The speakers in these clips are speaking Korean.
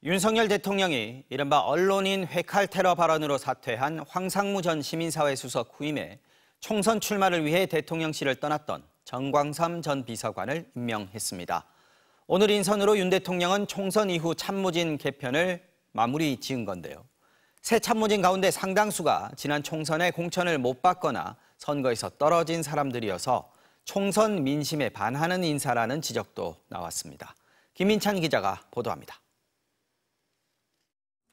윤석열 대통령이 이른바 언론인 회칼 테러 발언으로 사퇴한 황상무 전 시민사회 수석 후임에 총선 출마를 위해 대통령실을 떠났던 정광삼 전 비서관을 임명했습니다. 오늘 인선으로 윤 대통령은 총선 이후 참모진 개편을 마무리 지은 건데요. 새 참모진 가운데 상당수가 지난 총선에 공천을 못 받거나 선거에서 떨어진 사람들이어서 총선 민심에 반하는 인사라는 지적도 나왔습니다. 김민찬 기자가 보도합니다.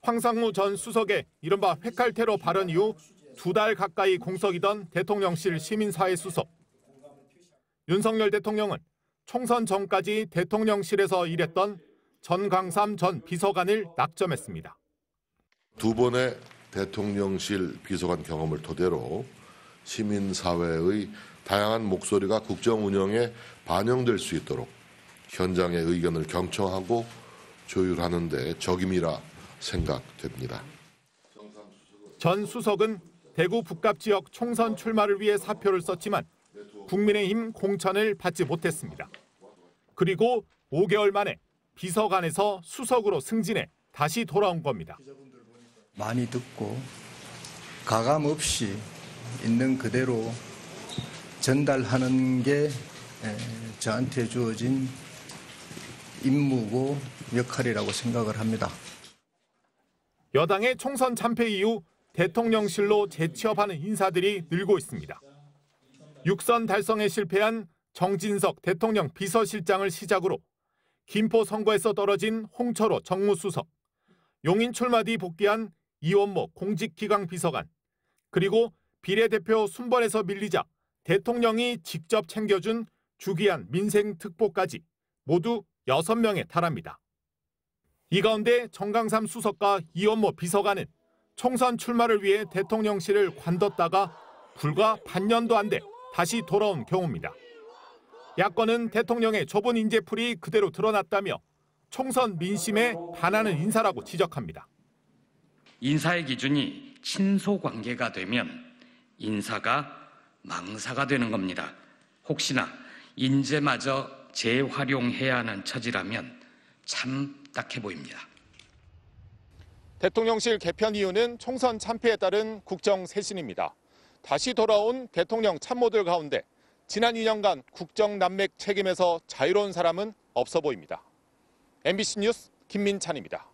황상무 전 수석의 이른바 회칼 테러 발언 이후 2달 가까이 공석이던 대통령실 시민사회 수석. 윤석열 대통령은 총선 전까지 대통령실에서 일했던 정광삼 전 비서관을 낙점했습니다. 2번의 대통령실 비서관 경험을 토대로 시민사회의 다양한 목소리가 국정 운영에 반영될 수 있도록 현장의 의견을 경청하고 조율하는 데 적임이라 생각됩니다. 전 수석은 대구 북갑 지역 총선 출마를 위해 사표를 썼지만 국민의힘 공천을 받지 못했습니다. 그리고 5개월 만에 비서관에서 수석으로 승진해 다시 돌아온 겁니다. 많이 듣고 가감 없이 있는 그대로 전달하는 게 저한테 주어진 임무고 역할이라고 생각을 합니다. 여당의 총선 참패 이후 대통령실로 재취업하는 인사들이 늘고 있습니다. 6선 달성에 실패한 정진석 대통령 비서실장을 시작으로 김포 선거에서 떨어진 홍철호 정무수석, 용인 출마 뒤 복귀한 이원모 공직기강 비서관, 그리고 비례대표 순번에서 밀리자 대통령이 직접 챙겨준 주기한 민생특보까지 모두 6명에 달합니다. 이 가운데 정광삼 수석과 이원모 비서관은 총선 출마를 위해 대통령실을 관뒀다가 불과 반년도 안 돼 다시 돌아온 경우입니다. 야권은 대통령의 좁은 인재풀이 그대로 드러났다며 총선 민심에 반하는 인사라고 지적합니다. 인사의 기준이 친소관계가 되면 인사가 망사가 되는 겁니다. 혹시나 인재마저 재활용해야 하는 처지라면 참 딱해 보입니다. 대통령실 개편 이유는 총선 참패에 따른 국정 쇄신입니다. 다시 돌아온 대통령 참모들 가운데 지난 2년간 국정 난맥 책임에서 자유로운 사람은 없어 보입니다. MBC 뉴스 김민찬입니다.